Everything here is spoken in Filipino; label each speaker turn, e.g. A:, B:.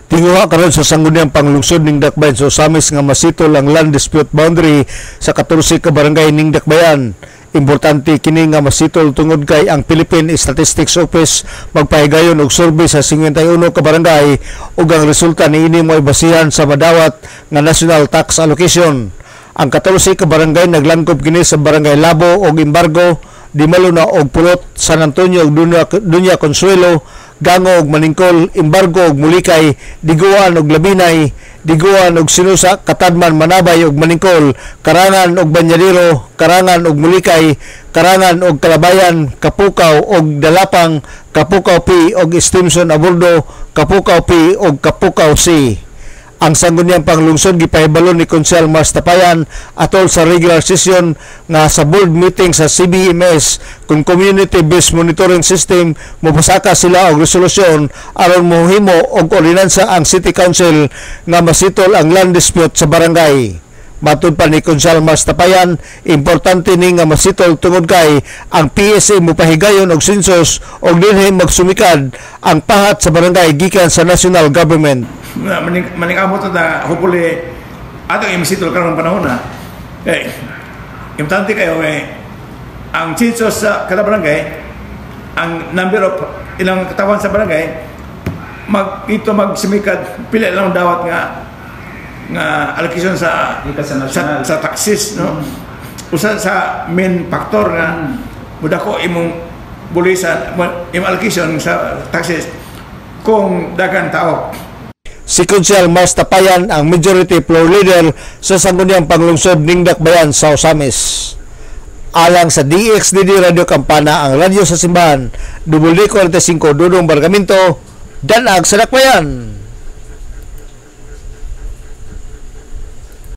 A: Tinguha karon sa sangguniang panglungsod ning Dakbayan sa Osamis nga masitol ang land dispute boundary sa 14 ka barangay ning Dakbayan. Importante kini nga masitol tungod kay ang Philippine Statistics Office magpahigayon og survey sa 51 ka barangay ug ang resulta niini mo'y basihan sa madawat nga national tax allocation. Ang 14 ka barangay naglangkob kini sa barangay Labo og Embargo, Dimalo na og Pulot, San Antonio og Dunya Consuelo, Gango og Maningkol, Embargo og Mulikay, Diguan og Labinay, Diguan og Sinusa, Katadman, Manabay og Maningkol, Karangan og Banyadero, Karangan og Mulikay, Karangan og Kalabayan, Kapukaw og Dalapang, Kapukaw P og Stimson Aburdo, Kapukaw P og Kapukaw C. Ang sangguniang panglungsod gipahibalon ni Konsehal Mars Tapayan atol sa regular session nga sa board meeting sa CBMS kung community-based monitoring system mopasaka sila og resolusyon aron mohimo og ordinansa ang City Council nga masitol ang land dispute sa barangay. Matud pa ni Konsehal Mars Tapayan, importante ni nga masitol tungod kay ang PSA mopahigayon og census og dinhi magsumikad ang pahat sa barangay gikan sa national government.
B: Maning-amot na hopefully atong imisitol karon panahon na. Importante kayo ang census sa kada barangay, ang number of ilang katawan sa barangay magsimikad pila lang dawat nga allocation sa taxes, no? Usa sa main factor nga mudako imong bulisan imong allocation sa taxes kung daghang tao.
A: Si Konsehal Mars Tapayan ang majority floor leader sa sangguniang panglungsod ning Dakbayan sa Osamis. Alang sa DXDD Radio Campana, ang radyo sa simbahan, WD45 Dudong Bargamento, Danag sa Dakbayan.